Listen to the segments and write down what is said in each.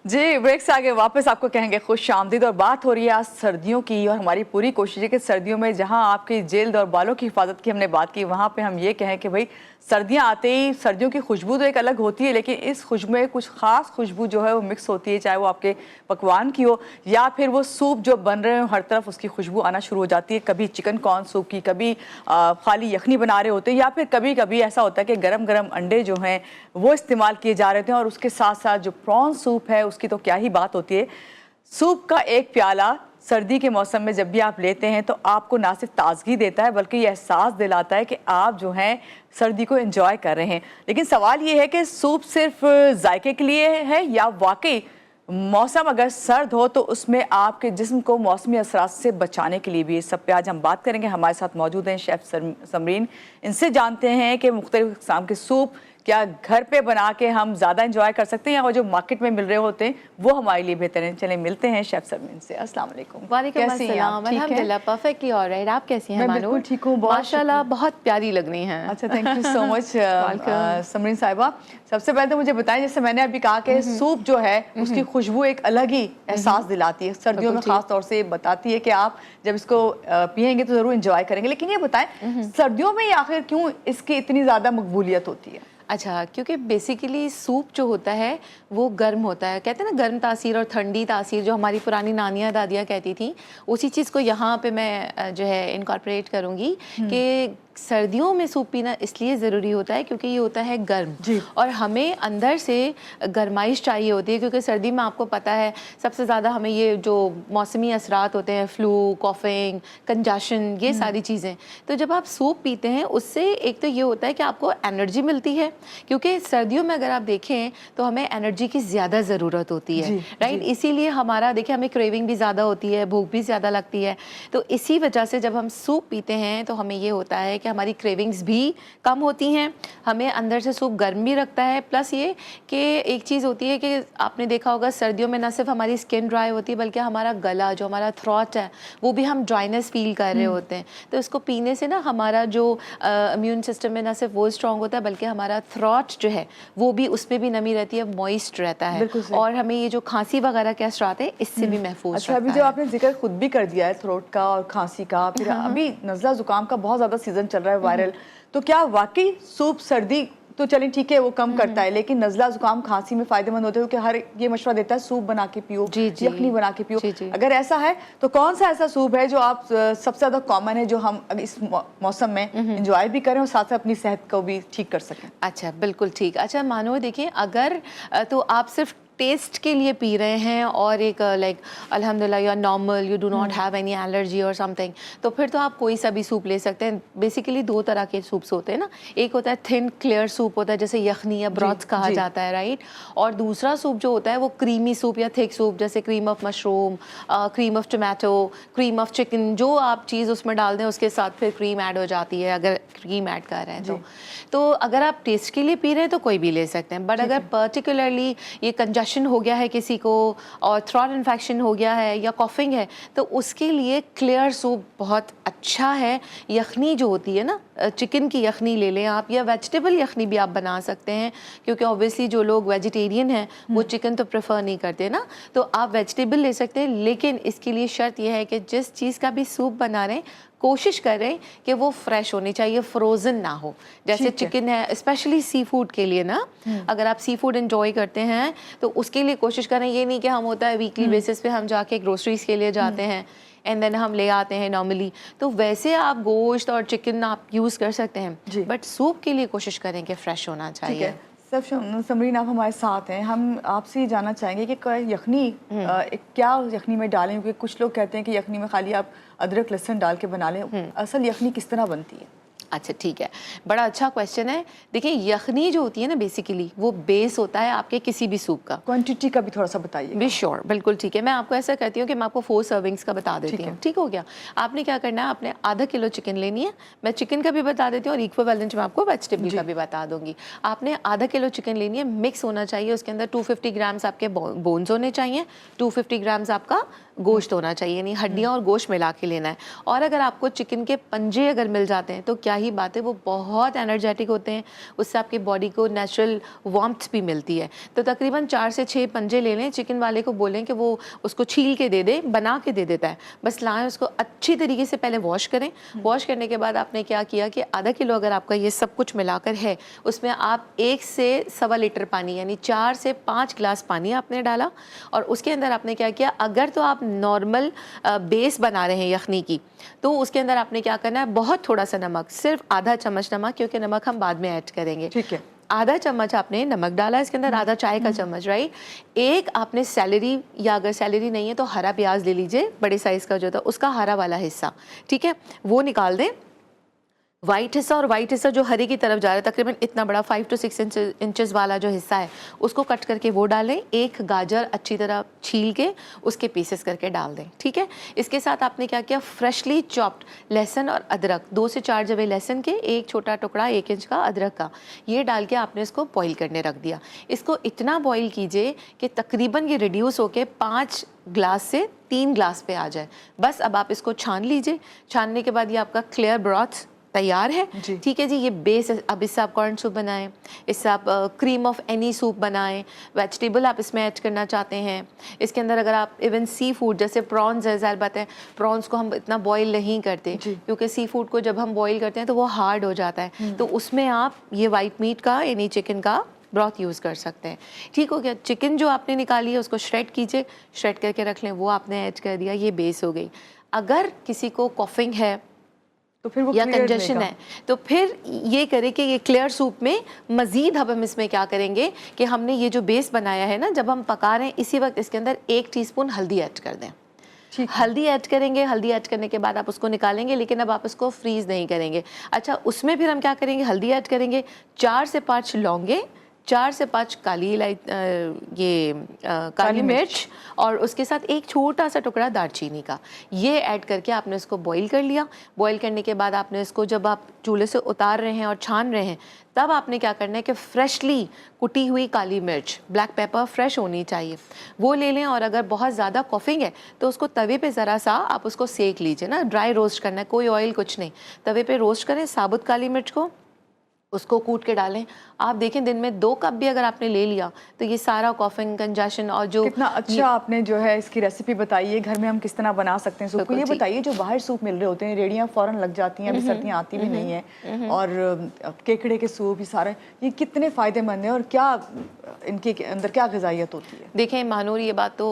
जी, break से आगे वापस आपको कहेंगे खुश आमदीद। और बात हो रही है आज सर्दियों की, और हमारी पूरी कोशिश है कि सर्दियों में जहां आपकी जिल्द और बालों की हिफाजत की हमने बात की, वहां पे हम ये कहें कि भाई सर्दियां आते ही सर्दियों की खुशबू तो एक अलग होती है, लेकिन इस खुशबू में कुछ खास खुशबू जो है वो मिक्स होती है, चाहे वो आपके पकवान की हो या फिर वो सूप जो बन रहे हो, हर तरफ उसकी खुशबू आना शुरू हो जाती है। कभी चिकन कॉर्न सूप की, कभी खाली यखनी बना रहे होते हैं, या फिर कभी कभी ऐसा होता है कि गरम गरम अंडे जो हैं वो इस्तेमाल किए जा रहे थे। और उसके साथ साथ जो प्रॉन सूप है उसकी तो क्या ही बात होती है। सूप का एक प्याला सर्दी के मौसम में जब भी आप लेते हैं तो आपको ना सिर्फ ताजगी देता है बल्कि ये एहसास दिलाता है कि आप जो हैं सर्दी को एंजॉय कर रहे हैं। लेकिन सवाल ये है कि सूप सिर्फ जायके के लिए है या वाकई मौसम अगर सर्द हो तो उसमें आपके जिस्म को मौसमी असरात से बचाने के लिए भी। इस सब पे आज हम बात करेंगे। हमारे साथ मौजूद हैं शेफ समरीन। इनसे जानते हैं कि मुख्तलिफ किस्म के सूप क्या घर पे बना के हम ज़्यादा इंजॉय कर सकते हैं या वो जो मार्केट में मिल रहे होते हैं वो हमारे लिए बेहतर हैं। चले मिलते हैं शेफ समरीन से। अस्सलाम वालेकुम। वालेकुम अस्सलाम। अल्हम्दुलिल्लाह परफेक्टली ऑलराइट। आप कैसी हैं? मैं बिल्कुल ठीक हूँ, माशाल्लाह बहुत प्यारी लग रही हैं। अच्छा, thank you so much Samreen साहिबा। सबसे पहले तो मुझे बताएं, जैसे मैंने अभी कहा कि सूप जो है उसकी खुशबू एक अलग ही एहसास दिलाती है, सर्दियों में खास तौर से बताती है कि आप जब इसको पियेंगे तो जरूर इंजॉय करेंगे। लेकिन ये बताएं सर्दियों में आखिर क्यों इसकी इतनी ज्यादा मकबूलियत होती है? अच्छा, क्योंकि बेसिकली सूप जो होता है वो गर्म होता है। कहते हैं ना गर्म तासीर और ठंडी तासीर, जो हमारी पुरानी नानियाँ दादियाँ कहती थी, उसी चीज़ को यहाँ पे मैं जो है इनकॉर्पोरेट करूँगी कि सर्दियों में सूप पीना इसलिए ज़रूरी होता है क्योंकि ये होता है गर्म और हमें अंदर से गर्माइश चाहिए होती है। क्योंकि सर्दी में आपको पता है सबसे ज़्यादा हमें ये जो मौसमी असरात होते हैं, फ्लू, कॉफिंग, कंजशन, ये सारी चीज़ें। तो जब आप सूप पीते हैं उससे एक तो ये होता है कि आपको एनर्जी मिलती है, क्योंकि सर्दियों में अगर आप देखें तो हमें एनर्जी की ज़्यादा ज़रूरत होती है, राइट। इसीलिए हमारा देखिए हमें क्रेविंग भी ज़्यादा होती है, भूख भी ज़्यादा लगती है। तो इसी वजह से जब हम सूप पीते हैं तो हमें ये होता है कि हमारी क्रेविंग्स भी कम होती हैं, हमें अंदर से सूप गर्म भी रखता है। प्लस ये कि एक चीज़ होती है कि आपने देखा होगा सर्दियों में न सिर्फ हमारी स्किन ड्राई होती है बल्कि हमारा गला, जो हमारा थ्रोट है, वो भी हम ड्राइनेस फील कर रहे होते हैं। तो इसको पीने से ना हमारा जो इम्यून सिस्टम है न सिर्फ वो स्ट्रॉन्ग होता है बल्कि हमारा थ्रोट जो है वो भी, उसमें भी नमी रहती है, मॉइस्ट रहता है और हमें ये जो खांसी वगैरह के असरात है इससे भी महफूज। अच्छा, अभी जो आपने जिक्र खुद भी कर दिया है थ्रोट का और खांसी का, फिर अभी नज़ला जुकाम का बहुत ज़्यादा सीजन चल रहा है वायरल, तो क्या वाकई सूप सर्दी तो चलें ठीक है वो कम करता है, लेकिन नज़ला जुकाम खांसी में फायदेमंद होते हैं? क्योंकि हर ये मशवरा देता है सूप बना के पियो, यखनी बना के पियो। अगर ऐसा है तो कौन सा ऐसा सूप है जो आप सबसे ज़्यादा कॉमन है जो हम इस मौसम में इंजॉय भी करें और साथ साथ अपनी सेहत को भी ठीक कर सकें? अच्छा, बिल्कुल ठीक। अच्छा मानो देखिए, अगर तो आप सिर्फ टेस्ट के लिए पी रहे हैं और एक लाइक अल्हम्दुलिल्लाह you are normal, you do not have any allergy और समथिंग, तो फिर तो आप कोई सा भी सूप ले सकते हैं। बेसिकली दो तरह के सूप्स होते हैं ना, एक होता है थिन क्लियर सूप होता है जैसे यखनी या ब्रॉथ कहा जाता है, राइट। और दूसरा सूप जो होता है वो क्रीमी सूप या थिक सूप, जैसे cream of mushroom, cream of tomato, cream of chicken, जो आप चीज़ उसमें डाल दें उसके साथ फिर क्रीम ऐड हो जाती है, अगर क्रीम ऐड कर रहे हैं तो अगर आप टेस्ट के लिए पी रहे हैं तो कोई भी ले सकते हैं। बट अगर पर्टिकुलरली ये कंजशन हो गया है किसी को और थ्रोट इन्फेक्शन हो गया है या कॉफिंग है तो उसके लिए क्लियर सूप बहुत अच्छा है। यखनी जो होती है ना, चिकन की यखनी ले लें आप, या वेजिटेबल यखनी भी आप बना सकते हैं, क्योंकि ऑब्वियसली जो लोग वेजिटेरियन हैं वो चिकन तो प्रेफर नहीं करते ना, तो आप वेजिटेबल ले सकते हैं। लेकिन इसके लिए शर्त यह है कि जिस चीज़ का भी सूप बना रहे हैं कोशिश करें कि वो फ्रेश होनी चाहिए, फ्रोज़न ना हो। जैसे चिकन है, स्पेशली सी फूड के लिए ना, अगर आप सी फूड एंजॉय करते हैं तो उसके लिए कोशिश करें। ये नहीं कि हम होता है वीकली बेसिस पे हम जाके ग्रोसरीज के लिए जाते हैं एंड देन हम ले आते हैं नॉर्मली, तो वैसे आप गोश्त और चिकन आप यूज़ कर सकते हैं, बट सूप के लिए कोशिश करें कि फ्रेश होना चाहिए। सब समरीन आप हमारे साथ हैं, हम आपसे जानना चाहेंगे कि यखनी क्या यखनी में डालें, क्योंकि कुछ लोग कहते हैं कि यखनी में खाली आप अदरक लहसुन डाल के बना लें, असल यखनी किस तरह बनती है? अच्छा ठीक है, बड़ा अच्छा क्वेश्चन है। देखिए यखनी जो होती है ना बेसिकली वो बेस होता है आपके किसी भी सूप का। क्वांटिटी का भी थोड़ा सा बताइए। बी श्योर, बिल्कुल ठीक है। मैं आपको ऐसा कहती हूँ कि मैं आपको 4 सर्विंग्स का बता देती हूँ, ठीक हो गया। आपने क्या करना है, आपने आधा किलो चिकन लेनी है, मैं चिकन का भी बता देती हूँ और इक्विवेलेंट में आपको वेजिटेबल का भी बता दूंगी। आपने आधा किलो चिकन लेनी है, मिक्स होना चाहिए, उसके अंदर 250 ग्राम्स आपके बोन्स होने चाहिए, 250 ग्राम्स आपका गोश्त होना चाहिए, यानी हड्डियाँ और गोश्त मिला के लेना है। और अगर आपको चिकन के पंजे अगर मिल जाते हैं तो क्या ही बात है, वो बहुत एनर्जेटिक होते हैं, उससे आपकी बॉडी को नेचुरल वार्मथ भी मिलती है। तो तकरीबन 4 से 6 पंजे ले लें, चिकन वाले को बोलें कि वो उसको छील के दे दे, बना के दे देता है, बस लाएं, उसको अच्छी तरीके से पहले वॉश करें। वॉश करने के बाद आपने क्या किया कि आधा किलो अगर आपका ये सब कुछ मिलाकर है, उसमें आप 1 से सवा लीटर पानी यानी 4 से 5 गिलास पानी आपने डाला, और उसके अंदर आपने क्या किया, अगर तो आप नॉर्मल बेस बना रहे हैं यखनी की, तो उसके अंदर आपने क्या करना है, बहुत थोड़ा सा नमक, सिर्फ आधा चम्मच नमक, क्योंकि नमक हम बाद में ऐड करेंगे। ठीक है, आधा चम्मच आपने नमक डाला इसके अंदर, आधा चाय का चम्मच, राइट। एक आपने सेलेरी, या अगर सेलेरी नहीं है तो हरा प्याज ले लीजिए, बड़े साइज़ का जो था उसका हरा वाला हिस्सा, ठीक है, वो निकाल दें। वाइट हिस्सा, और वाइट हिस्सा जो हरे की तरफ जा रहा है, तकरीबन इतना बड़ा 5 to 6 इंचेस वाला जो हिस्सा है, उसको कट करके वो डालें। एक गाजर अच्छी तरह छील के उसके पीसेस करके डाल दें, ठीक है। इसके साथ आपने क्या किया, फ्रेशली चॉप्ड लहसुन और अदरक, 2 से 4 जवे लहसुन के, एक छोटा टुकड़ा 1 इंच का अदरक का, ये डाल के आपने इसको बॉईल करने रख दिया। इसको इतना बॉईल कीजिए कि तकरीबन ये रिड्यूस होके 5 ग्लास से 3 ग्लास पे आ जाए। बस अब आप इसको छान लीजिए। छानने के बाद ये आपका क्लियर ब्रॉथ तैयार है, ठीक है जी। ये बेस, अब इससे आप कॉर्न सूप बनाएं, इससे आप क्रीम ऑफ एनी सूप बनाएं, वेजिटेबल आप इसमें ऐड करना चाहते हैं। इसके अंदर अगर आप इवन सी फूड जैसे प्रॉन्स है, ज़ाहिर बात है प्रॉन्स को हम इतना बॉईल नहीं करते, क्योंकि सी फूड को जब हम बॉईल करते हैं तो वो हार्ड हो जाता है, तो उसमें आप ये वाइट मीट का यानी चिकन का ब्रॉथ यूज़ कर सकते हैं। ठीक हो गया। चिकन जो आपने निकाली है उसको श्रेड कीजिए, श्रेड करके रख लें, वो आपने ऐड कर दिया, ये बेस हो गई। अगर किसी को कॉफिंग है तो फिर वो या कंजेशन है, तो फिर ये करें कि ये क्लियर सूप में मज़ीद अब हम इसमें क्या करेंगे कि हमने ये जो बेस बनाया है ना, जब हम पका रहे हैं इसी वक्त इसके अंदर 1 टीस्पून हल्दी ऐड कर दें। हल्दी ऐड करेंगे, हल्दी ऐड करने के बाद आप उसको निकालेंगे, लेकिन अब आप उसको फ्रीज़ नहीं करेंगे। अच्छा, उसमें फिर हम क्या करेंगे, हल्दी ऐड करेंगे, 4 से 5 लौंगे, 4 से 5 काली मिर्च, और उसके साथ एक छोटा सा टुकड़ा दालचीनी का, ये ऐड करके आपने इसको बॉईल कर लिया। बॉईल करने के बाद आपने इसको, जब आप चूल्हे से उतार रहे हैं और छान रहे हैं, तब आपने क्या करना है कि फ्रेशली कुटी हुई काली मिर्च, ब्लैक पेपर फ्रेश होनी चाहिए, वो ले लें। और अगर बहुत ज़्यादा कॉफिंग है तो उसको तवे पे ज़रा सा आप उसको सेक लीजिए ना, ड्राई रोस्ट करना है, कोई ऑयल कुछ नहीं, तवे पे रोस्ट करें साबुत काली मिर्च को, उसको कूट के डालें। आप देखें दिन में 2 कप भी अगर आपने ले लिया तो ये सारा कॉफिंग, कंजेशन, और जो कितना अच्छा आपने जो है इसकी रेसिपी बताई है, घर में हम किस तरह बना सकते हैं सूप को। ये बताइए, जो बाहर सूप मिल रहे होते हैं, रेडियां फौरन लग जाती हैं, अभी सर्दियां आती भी नहीं है, और केकड़े के सूप, ये सारे, ये कितने फ़ायदेमंद हैं और क्या इनके अंदर क्या ग़िज़ाइयत होती है? देखें मानूर, ये बात तो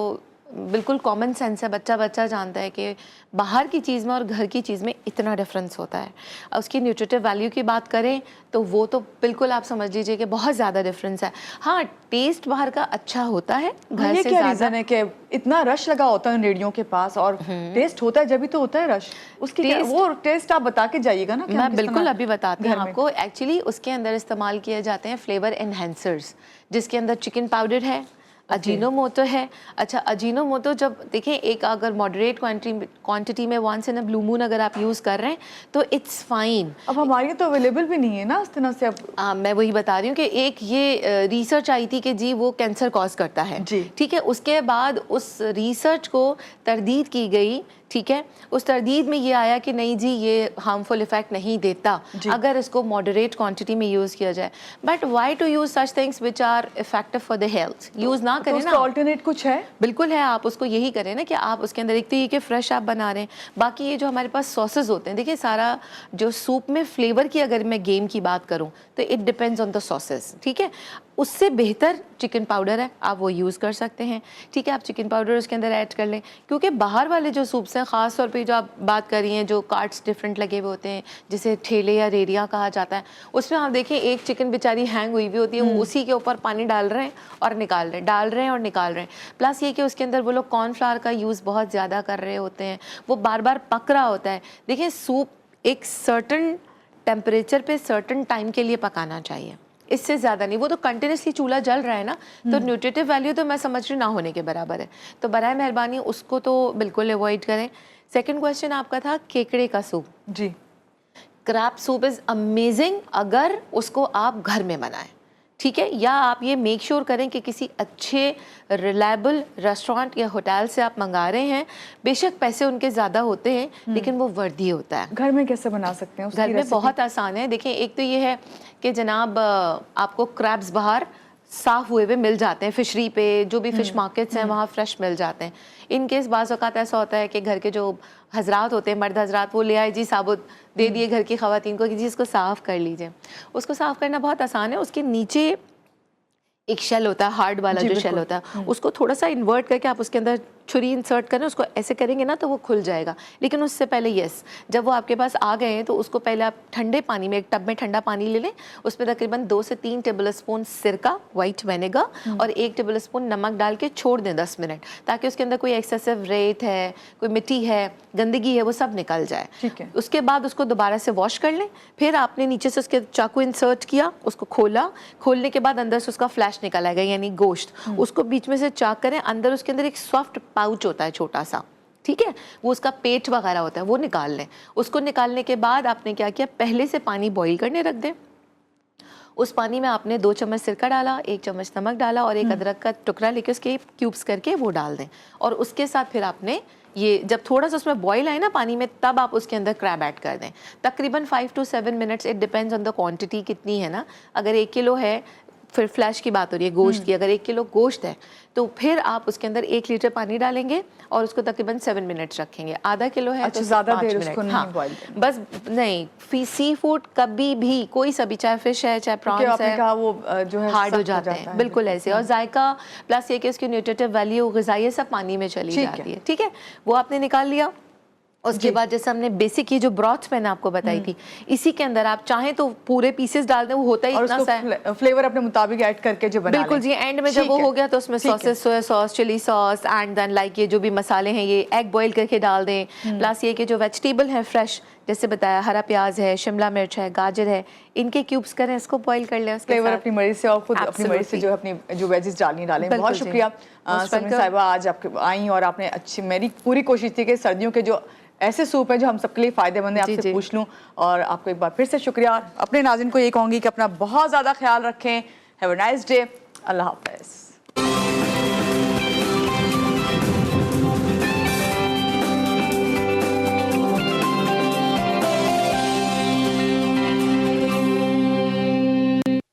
बिल्कुल कॉमन सेंस है, बच्चा बच्चा जानता है कि बाहर की चीज़ में और घर की चीज़ में इतना डिफरेंस होता है। उसकी न्यूट्रिटिव वैल्यू की बात करें तो वो तो बिल्कुल आप समझ लीजिए कि बहुत ज़्यादा डिफरेंस है। हाँ, टेस्ट बाहर का अच्छा होता है, घर ये से क्या ज़्यादा। रीज़न है कि इतना रश लगा होता है रेडियो के पास, और टेस्ट होता है जब भी तो होता है रश, उसकी वो टेस्ट आप बता के जाइएगा ना। मैं बिल्कुल अभी बताती हूँ आपको। एक्चुअली उसके अंदर इस्तेमाल किए जाते हैं फ्लेवर एनहेंसर्स, जिसके अंदर चिकन पाउडर है, अजीनोमोटो है। अच्छा, अजीनोमोटो जब देखें, एक अगर मॉडरेट क्वांटिटी में once in a blue moon अगर आप यूज़ कर रहे हैं तो इट्स फाइन। अब हमारे तो अवेलेबल भी नहीं है ना इस तरह से। अब मैं वही बता रही हूँ कि एक ये रिसर्च आई थी कि जी वो कैंसर कॉज करता है, ठीक है। उसके बाद उस रिसर्च को तरदीद की गई, ठीक है। उस तरदीद में ये आया कि नहीं जी, ये हार्मफुल इफेक्ट नहीं देता अगर इसको मॉडरेट क्वांटिटी में यूज़ किया जाए। But why to use such things which are effective for the health? Use ना करें ना। ऑल्टरनेट कुछ है? बिल्कुल है। आप उसको यही करें ना कि आप उसके अंदर एक तो ये कि फ्रेश आप बना रहे हैं, बाकी ये जो हमारे पास सॉसेज होते हैं, देखिए सारा जो सूप में फ्लेवर की अगर मैं गेम की बात करूँ तो it depends on the sausage, ठीक है। उससे बेहतर चिकन पाउडर है, आप वो यूज़ कर सकते हैं, ठीक है। आप चिकन पाउडर उसके अंदर ऐड कर लें, क्योंकि बाहर वाले जो सूप्स हैं, ख़ास तौर पे जो आप बात कर रही हैं, जो कार्ट्स डिफरेंट लगे हुए होते हैं, जिसे ठेले या रेरियाँ कहा जाता है, उसमें आप देखें एक चिकन बेचारी हैंग हुई हुई होती है, वो उसी के ऊपर पानी डाल रहे हैं और निकाल रहे हैं, डाल रहे हैं और निकाल रहे हैं। प्लस ये कि उसके अंदर वो लोग कॉर्नफ्लावर का यूज़ बहुत ज़्यादा कर रहे होते हैं, वो बार बार पक रहा होता है। देखिए, सूप एक सर्टन टेम्परेचर पे सर्टन टाइम के लिए पकाना चाहिए, इससे ज़्यादा नहीं। वो तो कंटिन्यूसली चूल्हा जल रहा है ना, तो न्यूट्रिटिव वैल्यू तो मैं समझ रही ना होने के बराबर है। तो बराए मेहरबानी उसको तो बिल्कुल अवॉइड करें। सेकंड क्वेश्चन आपका था केकड़े का सूप। जी, क्रैब सूप इज़ अमेजिंग अगर उसको आप घर में बनाएं, ठीक है, या आप ये मेक श्योर करें कि किसी अच्छे रिलायबल रेस्टोरेंट या होटल से आप मंगा रहे हैं। बेशक पैसे उनके ज़्यादा होते हैं लेकिन वो वर्दी होता है। घर में कैसे बना सकते हैं उसकी घर में रेसिपी? बहुत आसान है। देखिए, एक तो ये है कि जनाब आपको क्रैब्स बाहर साफ़ हुए हुए मिल जाते हैं, फिशरी पे जो भी फ़िश मार्केट्स हैं वहाँ फ्रेश मिल जाते हैं। इन केस बाज़ औक़ात ऐसा होता है कि घर के जो हजरात होते हैं, मर्द हजरात, वो ले आए जी साबुत, दे दिए घर की ख़वातीन को कि जी इसको साफ़ कर लीजिए। उसको साफ़ करना बहुत आसान है। उसके नीचे एक शेल होता है, हार्ड वाला जो शेल होता है, उसको थोड़ा सा इन्वर्ट करके आप उसके अंदर छुरी इंसर्ट करें, उसको ऐसे करेंगे ना तो वो खुल जाएगा। लेकिन उससे पहले जब वो आपके पास आ गए हैं तो उसको पहले आप ठंडे पानी में, एक टब में ठंडा पानी ले लें, उसमें तकरीबन 2 से 3 टेबल स्पून सिरका, वाइट विनेगर और 1 टेबल स्पून नमक डाल के छोड़ दें 10 मिनट, ताकि उसके अंदर कोई एक्सेसिव रेत है, कोई मिट्टी है, गंदगी है, वो सब निकल जाए। ठीक है। उसके बाद उसको दोबारा से वॉश कर लें। फिर आपने नीचे से उसके चाकू इंसर्ट किया, उसको खोला, खोलने के बाद अंदर से उसका फ्लैश निकल आएगा, यानी गोश्त। उसको बीच में से चाक करें, अंदर उसके अंदर एक सॉफ्ट पाउच होता है छोटा सा, ठीक है, वो उसका पेट वगैरह होता है, वो निकाल लें। उसको निकालने के बाद आपने क्या किया, पहले से पानी बॉईल करने रख दें। उस पानी में आपने 2 चम्मच सिरका डाला, 1 चम्मच नमक डाला और एक अदरक का टुकड़ा लेके उसके क्यूब्स करके वो डाल दें। और उसके साथ फिर आपने ये जब थोड़ा सा उसमें बॉईल आए ना पानी में, तब आप उसके अंदर क्रैब ऐड कर दें। तकरीबन 5 to 7 minutes, it depends on the quantity कितनी है ना। अगर 1 किलो है, फिर फ्लैश की बात हो रही है गोश्त की, अगर 1 किलो गोश्त है तो फिर आप उसके अंदर 1 लीटर पानी डालेंगे और उसको तकरीबन 7 मिनट्स रखेंगे। आधा किलो है अच्छा, तो ज़्यादा 5 देर मिनट, उसको नहीं बॉईल करना। बस नहीं, सी फूड कभी भी, कोई सा भी, चाहे फिश है चाहे क्योंकि प्रॉन्स आपने है, कहा वो जो है हार्ड हो सख्त जाते हैं, है। बिल्कुल ऐसे। और जायका प्लस ये कि उसकी न्यूट्रिटिव वैल्यू, ग़िज़ाई सब पानी में चली जाती है, ठीक है। वो आपने निकाल लिया। उसके बाद जैसे हमने बेसिक ये जो ब्रॉथ मैंने आपको बताई थी, इसी के अंदर आप चाहें तो पूरे पीसेस डाल दें, वो होता ही इतना सा है। फ्लेवर अपने मुताबिक ऐड करके जो बना बिल्कुल जी। एंड में जब वो हो गया तो उसमें sauces, soya sauce, chilli sauce and then like ये जो भी मसाले हैं, ये एग बॉईल करके डाल दें। प्लस ये कि जो वेजिटेबल है फ्रेश, जैसे बताया, हरा प्याज है, शिमला मिर्च है, गाजर है, इनके क्यूब्स करें, इसको बॉईल कर लें। फ्लेवर अपनी मर्जी से और खुद अपनी मर्जी से जो अपनी जो वेजेस डालनी डालें। बहुत शुक्रिया समीर साहिबा, आज आपके आई और आपने अच्छी, मेरी पूरी कोशिश थी कि सर्दियों के जो ऐसे सूप हैं जो हम सबके लिए फ़ायदेमंद है, आपसे पूछ लूं। और आपको एक बार फिर से शुक्रिया। अपने नाज़रीन को ये कहूँगी कि अपना बहुत ज़्यादा ख्याल रखें। Have a nice day. अल्लाह हाफ़िज़।